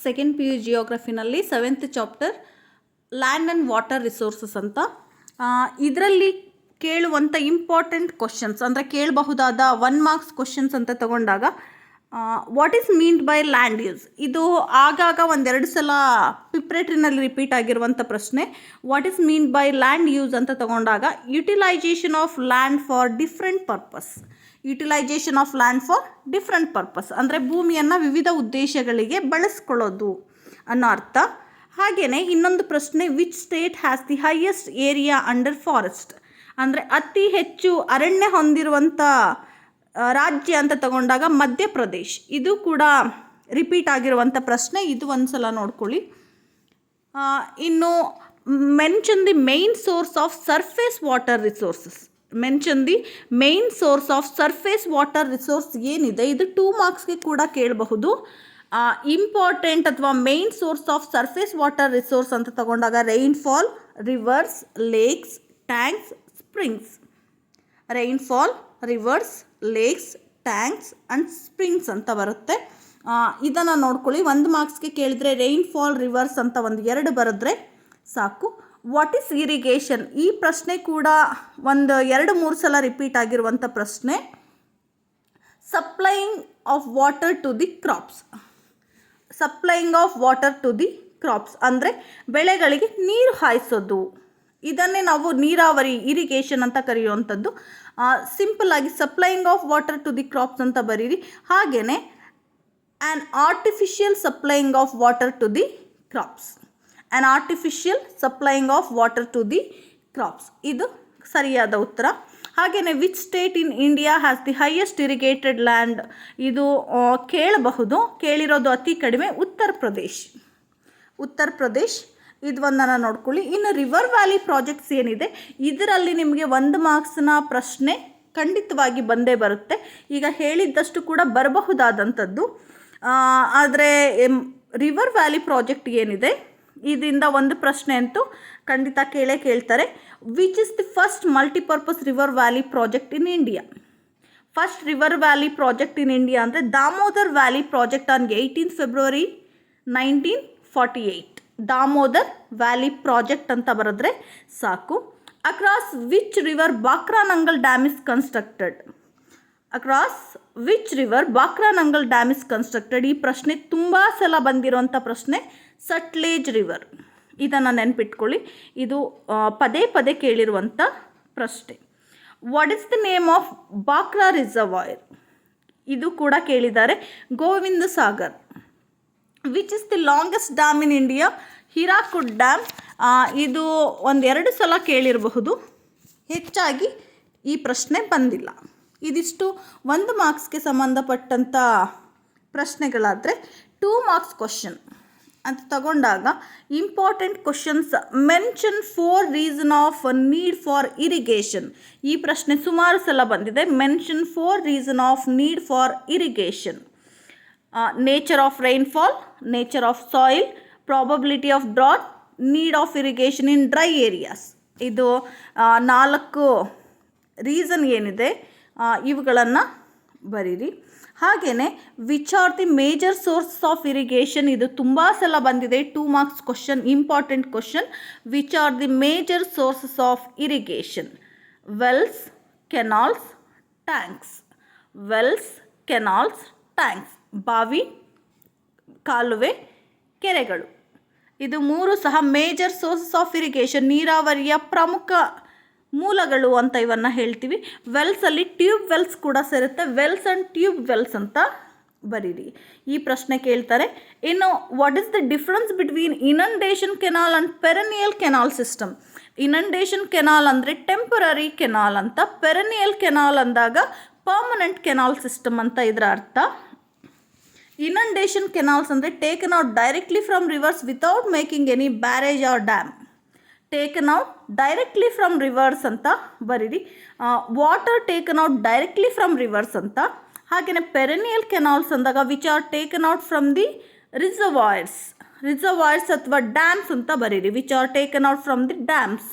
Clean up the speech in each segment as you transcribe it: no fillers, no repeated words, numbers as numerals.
Second P U ಜಿಯೋಗ್ರಫಿನಲ್ಲಿ 7th chapter land and water resources ಅಂತ. ಇದರಲ್ಲಿ ಕೇಳುವಂಥ ಇಂಪಾರ್ಟೆಂಟ್ ಕ್ವಶನ್ಸ್ ಅಂದರೆ ಕೇಳಬಹುದಾದ 1 ಮಾರ್ಕ್ಸ್ ಕ್ವಶನ್ಸ್ ಅಂತ ತಗೊಂಡಾಗ what is meant by land use, ಇದು ಆಗಾಗ ಒಂದೆರಡು ಸಲ ಪ್ರಿಪ್ರೇಟ್ರಿನಲ್ಲಿ ರಿಪೀಟ್ ಆಗಿರುವಂಥ ಪ್ರಶ್ನೆ. What is meant by land use ಅಂತ ತಗೊಂಡಾಗ utilisation of land for different purpose. Utilisation of land for different purpose ಅಂದರೆ ಭೂಮಿಯನ್ನು ವಿವಿಧ ಉದ್ದೇಶಗಳಿಗೆ ಬಳಸ್ಕೊಳ್ಳೋದು ಅನ್ನೋ ಅರ್ಥ. ಹಾಗೆಯೇ ಇನ್ನೊಂದು ಪ್ರಶ್ನೆ, which state has the highest area under forest ಅಂದರೆ ಅತಿ ಹೆಚ್ಚು ಅರಣ್ಯ ಹೊಂದಿರುವಂಥ ರಾಜ್ಯ ಅಂತ ತಗೊಂಡಾಗ ಮಧ್ಯಪ್ರದೇಶ್. ಇದು ಕೂಡ ರಿಪೀಟ್ ಆಗಿರುವಂಥ ಪ್ರಶ್ನೆ, ಇದು ಒಂದು ಸಲ ನೋಡ್ಕೊಳ್ಳಿ. ಇನ್ನು mention the main source of surface water resources. Mention the main source of surface water resource ಏನಿದೆ ಇದು 2 ಮಾರ್ಕ್ಸ್ಗೆ ಕೂಡ ಕೇಳಬಹುದು. ಇಂಪಾರ್ಟೆಂಟ್ ಅಥವಾ main source of surface water resource ಅಂತ ತಗೊಂಡಾಗ rainfall, rivers, lakes, tanks, springs. Rainfall, rivers, lakes, tanks and springs ಅಂತ ಬರುತ್ತೆ. ಇದನ್ನು ನೋಡ್ಕೊಳ್ಳಿ. 1 ಮಾರ್ಕ್ಸ್ಗೆ ಕೇಳಿದರೆ ರೈನ್ಫಾಲ್, ರಿವರ್ಸ್ ಅಂತ 2 ಬರೆದ್ರೆ ಸಾಕು. ವಾಟ್ ಈಸ್ ಇರಿಗೇಷನ್, ಈ ಪ್ರಶ್ನೆ ಕೂಡ 2-3 ಸಲ ರಿಪೀಟ್ ಆಗಿರುವಂಥ ಪ್ರಶ್ನೆ. Supplying of water to the crops. Supplying of water to the crops ಅಂದರೆ ಬೆಳೆಗಳಿಗೆ ನೀರು ಹಾಯಿಸೋದು. ಇದನ್ನೇ ನಾವು ನೀರಾವರಿ, ಇರಿಗೇಷನ್ ಅಂತ ಕರೆಯುವಂಥದ್ದು. ಸಿಂಪಲ್ ಆಗಿ supplying of water to the crops ಅಂತ ಬರೀರಿ. ಹಾಗೆಯೇ an artificial supplying of water to the crops. An artificial supplying of water to the crops, ಇದು ಸರಿಯಾದ ಉತ್ತರ. ಹಾಗೆಯೇ which state in India has the highest irrigated land, ಇದು ಕೇಳಬಹುದು, ಕೇಳಿರೋದು ಅತಿ ಕಡಿಮೆ ಉತ್ತರ ಪ್ರದೇಶ್. ಇದು ಒಂದನ್ನು ನೋಡ್ಕೊಳ್ಳಿ. ಇನ್ನು ರಿವರ್ ವ್ಯಾಲಿ ಪ್ರಾಜೆಕ್ಟ್ಸ್ ಏನಿದೆ ಇದರಲ್ಲಿ ನಿಮಗೆ 1 ಮಾರ್ಕ್ಸ್ನ ಪ್ರಶ್ನೆ ಖಂಡಿತವಾಗಿ ಬಂದೇ ಬರುತ್ತೆ. ಈಗ ಹೇಳಿದ್ದಷ್ಟು ಕೂಡ ಬರಬಹುದಾದಂಥದ್ದು. ಆದರೆ ರಿವರ್ ವ್ಯಾಲಿ ಪ್ರಾಜೆಕ್ಟ್ ಏನಿದೆ ಇದರಿಂದ 1 ಪ್ರಶ್ನೆ ಅಂತೂ ಖಂಡಿತ ಕೇಳ್ತಾರೆ. Which is the first multipurpose river valley project in India. First river valley project in India ಅಂದರೆ Damodar valley project on 18 February 1948. Damodar valley project ಅಂತ ಬರೆದ್ರೆ ಸಾಕು. Across which river Bhakra Nangal dam is constructed. Across which river Bhakra Nangal dam is constructed, ಈ ಪ್ರಶ್ನೆ ತುಂಬ ಸಲ ಬಂದಿರುವಂಥ ಪ್ರಶ್ನೆ. ಸಟ್ಲೇಜ್ ರಿವರ್, ಇದನ್ನು ನೆನ್ಪಿಟ್ಕೊಳ್ಳಿ, ಇದು ಪದೇ ಪದೇ ಕೇಳಿರುವಂಥ ಪ್ರಶ್ನೆ. What is the name of Bhakra reservoir, ಇದು ಕೂಡ ಕೇಳಿದ್ದಾರೆ. Gobind Sagar. Which is the longest dam in India. Hirakud dam, ಇದು 1-2 ಸಲ ಕೇಳಿರಬಹುದು, ಹೆಚ್ಚಾಗಿ ಈ ಪ್ರಶ್ನೆ ಬಂದಿಲ್ಲ. ಇದಿಷ್ಟು 1 ಮಾರ್ಕ್ಸ್ಗೆ ಸಂಬಂಧಪಟ್ಟಂಥ ಪ್ರಶ್ನೆಗಳಾದರೆ 2 ಮಾರ್ಕ್ಸ್ ಕ್ವಶನ್ ಅಂತ ತಗೊಂಡಾಗ important questions. Mention 4 reason of need for irrigation, ಈ ಪ್ರಶ್ನೆ ಸುಮಾರು ಸಲ ಬಂದಿದೆ. Mention 4 reason of need for irrigation. Nature of rainfall, nature of soil, probability of drought, need of irrigation in dry areas. ಇದು 4 reason ಏನಿದೆ ಇವುಗಳನ್ನು ಬರೀರಿ. ಹಾಗೆಯೇ which are the major sources of irrigation, ಇದು ತುಂಬ ಸಲ ಬಂದಿದೆ. 2 marks question, important question. Which are the major sources of irrigation. Wells, canals, tanks. Wells, canals, tanks. ಬಾವಿ, ಕಾಲುವೆ, ಕೆರೆಗಳು. ಇದು 3 ಸಹ ಮೇಜರ್ ಸೋರ್ಸಸ್ ಆಫ್ ಇರಿಗೇಷನ್, ನೀರಾವರಿಯ ಪ್ರಮುಖ ಮೂಲಗಳು ಅಂತ ಇವನ್ನು ಹೇಳ್ತೀವಿ. ವೆಲ್ಸಲ್ಲಿ ಟ್ಯೂಬ್ ವೆಲ್ಸ್ ಕೂಡ ಸೇರುತ್ತೆ. ವೆಲ್ಸ್ ಆ್ಯಂಡ್ ಟ್ಯೂಬ್ ವೆಲ್ಸ್ ಅಂತ ಬರೀರಿ. ಈ ಪ್ರಶ್ನೆ ಕೇಳ್ತಾರೆ. ಇನ್ನು what is the difference between inundation canal and perennial canal system. Inundation canal ಅಂದರೆ ಟೆಂಪರರಿ ಕೆನಾಲ್ ಅಂತ, ಪೆರನಿಯಲ್ ಕೆನಾಲ್ ಅಂದಾಗ ಪರ್ಮನೆಂಟ್ ಕೆನಾಲ್ ಸಿಸ್ಟಮ್ ಅಂತ ಇದರ ಅರ್ಥ. ಇನಂಡೇಷನ್ ಕೆನಾಲ್ಸ್ ಅಂದರೆ taken out directly from rivers without making any barrage or dam. Taken out directly from rivers ಅಂತ ಬರೀರಿ. Water taken out directly from rivers ಅಂತ. ಹಾಗೆಯೇ ಪೆರನಿಯಲ್ ಕೆನಾಲ್ಸ್ ಅಂದಾಗ which are taken out from the reservoirs ಅಥವಾ dams ಅಂತ ಬರೀರಿ. Which are taken out from the dams.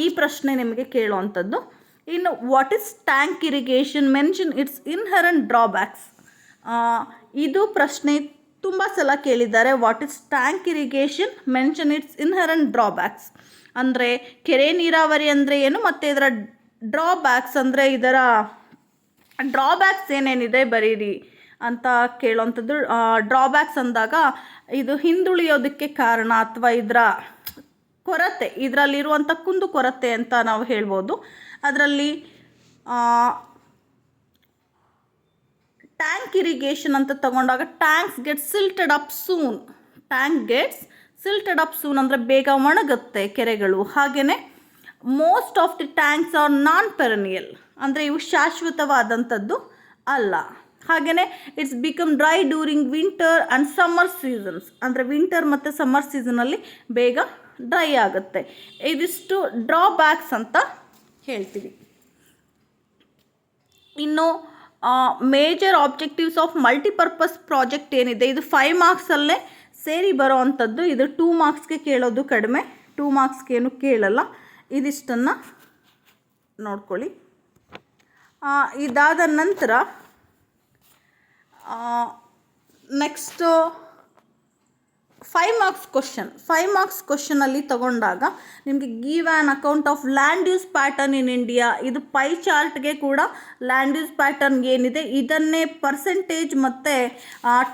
ಈ ಪ್ರಶ್ನೆ ನಿಮಗೆ ಕೇಳುವಂಥದ್ದು. ಇನ್ನು what is tank irrigation, mention it's inherent drawbacks. ಇದು ಪ್ರಶ್ನೆ ತುಂಬ ಸಲ ಕೇಳಿದ್ದಾರೆ. What is tank irrigation, mention it's inherent drawbacks. ಅಂದರೆ ಕೆರೆ ನೀರಾವರಿ ಅಂದರೆ ಏನು ಮತ್ತು ಇದರ ಡ್ರಾಬ್ಯಾಕ್ಸ್ ಅಂದರೆ ಇದರ ಡ್ರಾಬ್ಯಾಕ್ಸ್ ಏನೇನಿದೆ ಬರೀರಿ ಅಂತ ಕೇಳೋವಂಥದ್ದು. ಡ್ರಾಬ್ಯಾಕ್ಸ್ ಅಂದಾಗ ಇದು ಹಿಂದುಳಿಯೋದಕ್ಕೆ ಕಾರಣ ಅಥವಾ ಇದರ ಕೊರತೆ, ಇದರಲ್ಲಿರುವಂಥ ಕುಂದು ಕೊರತೆ ಅಂತ ನಾವು ಹೇಳ್ಬೋದು. ಅದರಲ್ಲಿ ಟ್ಯಾಂಕ್ ಇರಿಗೇಷನ್ ಅಂತ ತಗೊಂಡಾಗ tanks get silted up soon. Tank gets silted up soon ಅಂದರೆ ಬೇಗ ಒಣಗುತ್ತೆ ಕೆರೆಗಳು. ಹಾಗೆಯೇ most of the tanks are non perennial ಅಂದರೆ ಇವು ಶಾಶ್ವತವಾದಂಥದ್ದು ಅಲ್ಲ. ಹಾಗೆಯೇ it's become dry during winter and summer seasons ಅಂದರೆ ವಿಂಟರ್ ಮತ್ತು ಸಮ್ಮರ್ ಸೀಸನಲ್ಲಿ ಬೇಗ ಡ್ರೈ ಆಗುತ್ತೆ. ಇದಿಷ್ಟು ಡ್ರಾಬ್ಯಾಕ್ಸ್ ಅಂತ ಹೇಳ್ತೀವಿ. ಇನ್ನು major objectives of multipurpose project ಏನಿದೆ ಇದು 5 ಮಾರ್ಕ್ಸಲ್ಲೇ ಸೇರಿ ಬರೋ ಅಂಥದ್ದು. ಇದು 2 ಮಾರ್ಕ್ಸ್ಗೆ ಕೇಳೋದು ಕಡಿಮೆ, 2 ಮಾರ್ಕ್ಸ್ಗೇನು ಕೇಳಲ್ಲ. ಇದಿಷ್ಟನ್ನು ನೋಡ್ಕೊಳ್ಳಿ. ಇದಾದ ನಂತರ ನೆಕ್ಸ್ಟು 5 ಮಾರ್ಕ್ಸ್ ಕ್ವಶನಲ್ಲಿ ತಗೊಂಡಾಗ ನಿಮಗೆ give an account of land use pattern in India. ಇದು ಪೈ ಚಾರ್ಟ್ಗೆ ಕೂಡ ಲ್ಯಾಂಡ್ ಯೂಸ್ ಪ್ಯಾಟರ್ನ್ ಏನಿದೆ ಇದನ್ನೇ ಪರ್ಸೆಂಟೇಜ್ ಮತ್ತು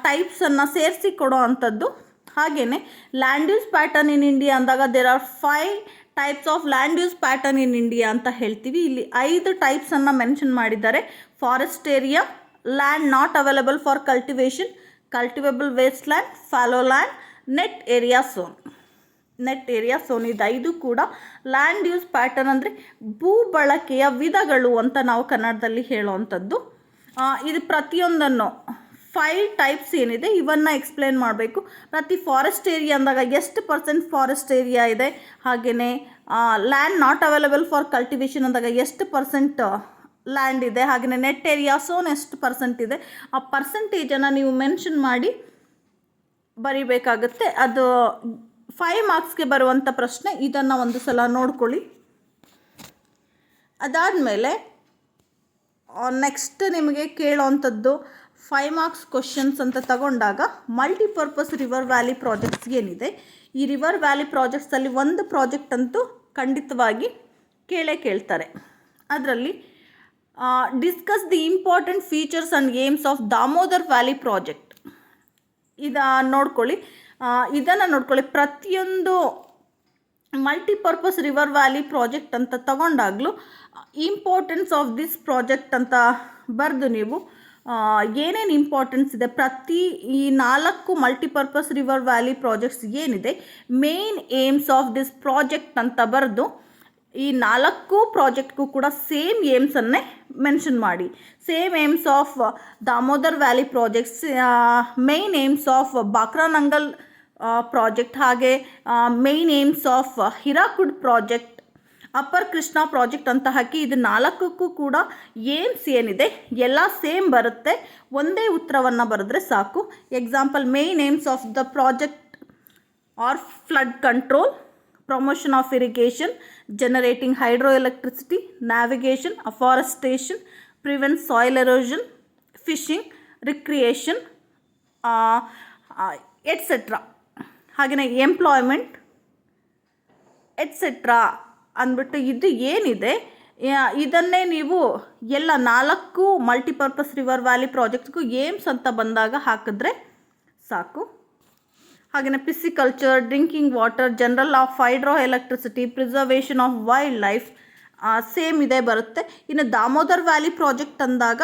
ಟೈಪ್ಸನ್ನು ಸೇರಿಸಿ ಕೊಡೋ ಅಂಥದ್ದು. ಹಾಗೆಯೇ land use pattern in India ಅಂದಾಗ there are 5 types of land use pattern in India ಅಂತ ಹೇಳ್ತೀವಿ. ಇಲ್ಲಿ 5 ಟೈಪ್ಸನ್ನು ಮೆನ್ಷನ್ ಮಾಡಿದ್ದಾರೆ. Forest area, land not available for cultivation, cultivable waste land, fallow land, net area sown. ಇದು 5 ಕೂಡ ಲ್ಯಾಂಡ್ ಯೂಸ್ ಪ್ಯಾಟರ್ನ್ ಅಂದರೆ ಭೂ ಬಳಕೆಯ ವಿಧಗಳು ಅಂತ ನಾವು ಕನ್ನಡದಲ್ಲಿ ಹೇಳುವಂಥದ್ದು. ಇದು ಪ್ರತಿಯೊಂದನ್ನು 5 ಟೈಪ್ಸ್ ಏನಿದೆ ಇವನ್ನು ಎಕ್ಸ್ಪ್ಲೇನ್ ಮಾಡಬೇಕು. ಪ್ರತಿ ಫಾರೆಸ್ಟ್ ಏರಿಯಾ ಅಂದಾಗ ಎಷ್ಟು % ಫಾರೆಸ್ಟ್ ಏರಿಯಾ ಇದೆ, ಹಾಗೆಯೇ land not available for cultivation ಅಂದಾಗ ಎಷ್ಟು % ಲ್ಯಾಂಡ್ ಇದೆ, ಹಾಗೆಯೇ ನೆಟ್ ಏರಿಯಾ ಝೋನ್ ಎಷ್ಟು % ಇದೆ. ಆ ಪರ್ಸೆಂಟೇಜನ್ನು ನೀವು ಮೆನ್ಷನ್ ಮಾಡಿ ಬರಿಬೇಕಾಗುತ್ತೆ. ಅದು 5 ಮಾರ್ಕ್ಸ್ಗೆ ಬರುವಂಥ ಪ್ರಶ್ನೆ. ಇದನ್ನು ಒಂದು ಸಲ ನೋಡ್ಕೊಳ್ಳಿ. ಅದಾದಮೇಲೆ ನೆಕ್ಸ್ಟ್ ನಿಮಗೆ ಕೇಳೋವಂಥದ್ದು 5 ಮಾರ್ಕ್ಸ್ ಕ್ವಶನ್ಸ್ ಅಂತ ತಗೊಂಡಾಗ ಮಲ್ಟಿಪರ್ಪಸ್ ರಿವರ್ ವ್ಯಾಲಿ ಪ್ರಾಜೆಕ್ಟ್ಸ್ ಏನಿದೆ ಈ ರಿವರ್ ವ್ಯಾಲಿ ಪ್ರಾಜೆಕ್ಟ್ಸಲ್ಲಿ ಒಂದು ಪ್ರಾಜೆಕ್ಟ್ ಅಂತೂ ಖಂಡಿತವಾಗಿ ಕೇಳ್ತಾರೆ. ಅದರಲ್ಲಿ discuss the important features and aims of Damodar valley project. ನೋಡ್ಕೊಳ್ಳಿ. ಇದನ್ನು ನೋಡ್ಕೊಳ್ಳಿ. ಪ್ರತಿಯೊಂದು ಮಲ್ಟಿಪರ್ಪಸ್ ರಿವರ್ ವ್ಯಾಲಿ ಪ್ರಾಜೆಕ್ಟ್ ಅಂತ ತಗೊಂಡಾಗಲೂ ಇಂಪಾರ್ಟೆನ್ಸ್ ಆಫ್ ದಿಸ್ ಪ್ರಾಜೆಕ್ಟ್ ಅಂತ ಬರೆದು ನೀವು ಏನೇನು ಇಂಪಾರ್ಟೆನ್ಸ್ ಇದೆ ಪ್ರತಿ ಈ 4 ಮಲ್ಟಿಪರ್ಪಸ್ ರಿವರ್ ವ್ಯಾಲಿ ಪ್ರಾಜೆಕ್ಟ್ಸ್ ಏನಿದೆ main aims of this project ಅಂತ ಬರೆದು ಈ 4 ಪ್ರಾಜೆಕ್ಟ್ಗೂ ಕೂಡ ಸೇಮ್ ಏಮ್ಸನ್ನೇ ಮೆನ್ಷನ್ ಮಾಡಿ. Same aims of Damodar valley projects, main aims of Bhakra Nangal project, ಹಾಗೆ main aims of Hirakud project, upper Krishna project ಅಂತ ಹಾಕಿ ಇದು 4ಕ್ಕೂ ಕೂಡ ಏಮ್ಸ್ ಏನಿದೆ ಎಲ್ಲ ಸೇಮ್ ಬರುತ್ತೆ. ಒಂದೇ ಉತ್ತರವನ್ನು ಬರೆದ್ರೆ ಸಾಕು. Example, main aims of the project are flood control, promotion of irrigation, generating hydroelectricity, navigation, afforestation, prevent soil erosion, fishing, recreation, etc. ಹಾಗೆಯೇ ಎಂಪ್ಲಾಯ್ಮೆಂಟ್ ಎಟ್ಸೆಟ್ರಾ ಅಂದ್ಬಿಟ್ಟು ಇದು ಏನಿದೆ ಇದನ್ನೇ ನೀವು ಎಲ್ಲ 4 ಮಲ್ಟಿಪರ್ಪಸ್ ರಿವರ್ ವ್ಯಾಲಿ ಪ್ರಾಜೆಕ್ಟ್ಸ್ಗೂ ಏಮ್ಸ್ ಅಂತ ಬಂದಾಗ ಹಾಕಿದ್ರೆ ಸಾಕು. ಹಾಗೆಯೇ pisciculture, drinking water, general of hydro electricity, preservation of wild life same ಇದೇ ಬರುತ್ತೆ. ಇನ್ನು ದಾಮೋದರ್ ವ್ಯಾಲಿ ಪ್ರಾಜೆಕ್ಟ್ ಅಂದಾಗ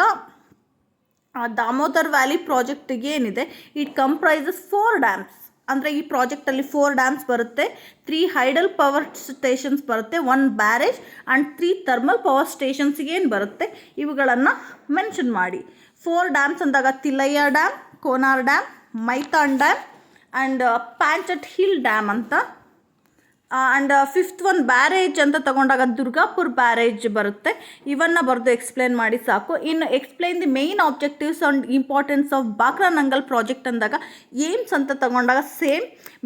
ದಾಮೋದರ್ ವ್ಯಾಲಿ ಪ್ರಾಜೆಕ್ಟಿಗೆ ಏನಿದೆ ಇಟ್ ಕಂಪ್ರೈಸಸ್ 4 ಡ್ಯಾಮ್ಸ್. ಅಂದರೆ ಈ ಪ್ರಾಜೆಕ್ಟಲ್ಲಿ 4 ಡ್ಯಾಮ್ಸ್ ಬರುತ್ತೆ, 3 ಹೈಡಲ್ ಪವರ್ ಸ್ಟೇಷನ್ಸ್ ಬರುತ್ತೆ, 1 ಬ್ಯಾರೇಜ್ ಆ್ಯಂಡ್ 3 ಥರ್ಮಲ್ ಪವರ್ ಸ್ಟೇಷನ್ಸ್ಗೆ ಏನು ಬರುತ್ತೆ ಇವುಗಳನ್ನು ಮೆನ್ಷನ್ ಮಾಡಿ. 4 ಡ್ಯಾಮ್ಸ್ ಅಂದಾಗ Tilaiya dam, Konar dam, Maithon dam and Panchet hill dam ಅಂತ. ಆ್ಯಂಡ್ 5th ಒನ್ ಬ್ಯಾರೇಜ್ ಅಂತ ತಗೊಂಡಾಗ ದುರ್ಗಾಪುರ್ ಬ್ಯಾರೇಜ್ ಬರುತ್ತೆ. ಇವನ್ನು ಬರೆದು ಎಕ್ಸ್ಪ್ಲೇನ್ ಮಾಡಿ ಸಾಕು. ಇನ್ನು explain the main objectives and importance of Bhakra Nangal project ಅಂದಾಗ ಏಮ್ಸ್ ಅಂತ ತಗೊಂಡಾಗ ಸೇಮ್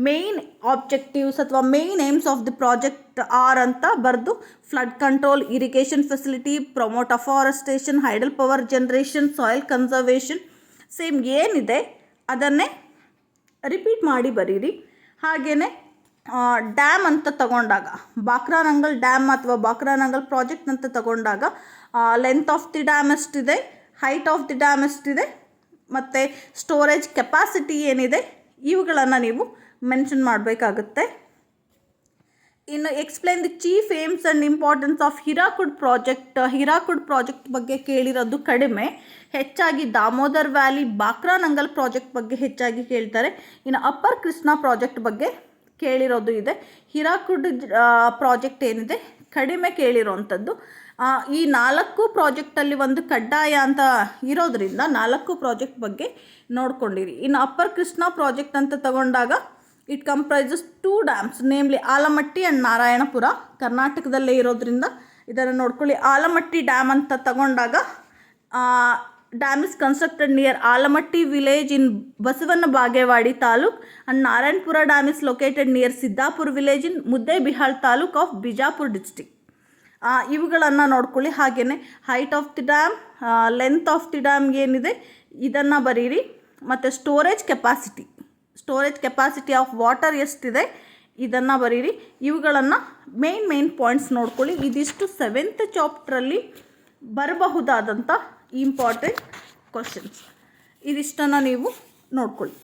ಮೇನ್ ಆಬ್ಜೆಕ್ಟಿವ್ಸ್ ಅಥವಾ main aims of the project are ಅಂತ ಬರೆದು flood control, irrigation facility, promote afforestation, hydel power generation, soil conservation same ಏನಿದೆ ಅದನ್ನೇ ರಿಪೀಟ್ ಮಾಡಿ ಬರೀರಿ. ಹಾಗೆಯೇ ಡ್ಯಾಮ್ ಅಂತ ತಗೊಂಡಾಗ ಬಾಕ್ರಾನಂಗಲ್ ಡ್ಯಾಮ್ ಅಥವಾ ಬಾಕ್ರಾನಂಗಲ್ ಪ್ರಾಜೆಕ್ಟ್ ಅಂತ ತಗೊಂಡಾಗ ಲೆಂತ್ ಆಫ್ ದಿ ಡ್ಯಾಮ್ ಎಷ್ಟಿದೆ, ಹೈಟ್ ಆಫ್ ದಿ ಡ್ಯಾಮ್ ಎಷ್ಟಿದೆ ಮತ್ತು ಸ್ಟೋರೇಜ್ ಕೆಪಾಸಿಟಿ ಏನಿದೆ, ಇವುಗಳನ್ನು ನೀವು ಮೆನ್ಷನ್ ಮಾಡಬೇಕಾಗುತ್ತೆ. ಇನ್ನು explain the chief aims and importance of Hirakud project. Hirakud project ಬಗ್ಗೆ ಕೇಳಿರೋದು ಕಡಿಮೆ, ಹೆಚ್ಚಾಗಿ ದಾಮೋದರ್ ವ್ಯಾಲಿ ಬಾಕ್ರಾನಂಗಲ್ ಪ್ರಾಜೆಕ್ಟ್ ಬಗ್ಗೆ ಹೆಚ್ಚಾಗಿ ಕೇಳ್ತಾರೆ. ಇನ್ನು ಅಪ್ಪರ್ ಕೃಷ್ಣಾ ಪ್ರಾಜೆಕ್ಟ್ ಬಗ್ಗೆ ಕೇಳಿರೋದು ಇದೆ. ಹಿರಾಕುಡ್ ಪ್ರಾಜೆಕ್ಟ್ ಏನಿದೆ ಕಡಿಮೆ ಕೇಳಿರೋವಂಥದ್ದು. ಈ 4 ಪ್ರಾಜೆಕ್ಟಲ್ಲಿ ಒಂದು ಕಡ್ಡಾಯ ಅಂತ ಇರೋದ್ರಿಂದ 4 ಪ್ರಾಜೆಕ್ಟ್ ಬಗ್ಗೆ ನೋಡ್ಕೊಂಡಿರಿ. ಇನ್ನು ಅಪ್ಪರ್ ಕೃಷ್ಣಾ ಪ್ರಾಜೆಕ್ಟ್ ಅಂತ ತಗೊಂಡಾಗ it comprises 2 dams, namely Almatti and Narayanapura, ಕರ್ನಾಟಕದಲ್ಲೇ ಇರೋದ್ರಿಂದ ಇದನ್ನು ನೋಡ್ಕೊಳ್ಳಿ. ಆಲಮಟ್ಟಿ ಡ್ಯಾಮ್ ಅಂತ ತಗೊಂಡಾಗ dam is constructed near Almatti village in Basavana Bagewadi taluk and Narayanapura dam is located near Siddapura village in Muddebihal taluk of Bijapur district. ಇವುಗಳನ್ನು ನೋಡ್ಕೊಳ್ಳಿ. ಹಾಗೆಯೇ height of the dam, length of the dam ಏನಿದೆ ಇದನ್ನು ಬರೀರಿ. ಮತ್ತು ಸ್ಟೋರೇಜ್ ಕೆಪಾಸಿಟಿ ಆಫ್ ವಾಟರ್ ಎಷ್ಟಿದೆ ಇದನ್ನು ಬರೀರಿ. ಇವುಗಳನ್ನು ಮೇನ್ ಪಾಯಿಂಟ್ಸ್ ನೋಡ್ಕೊಳ್ಳಿ. ಇದಿಷ್ಟು 7th ಚಾಪ್ಟ್ರಲ್ಲಿ ಬರಬಹುದಾದಂಥ ಇಂಪಾರ್ಟೆಂಟ್ ಕ್ವಶನ್ಸ್. ಇದಿಷ್ಟನ್ನು ನೀವು ನೋಡ್ಕೊಳ್ಳಿ.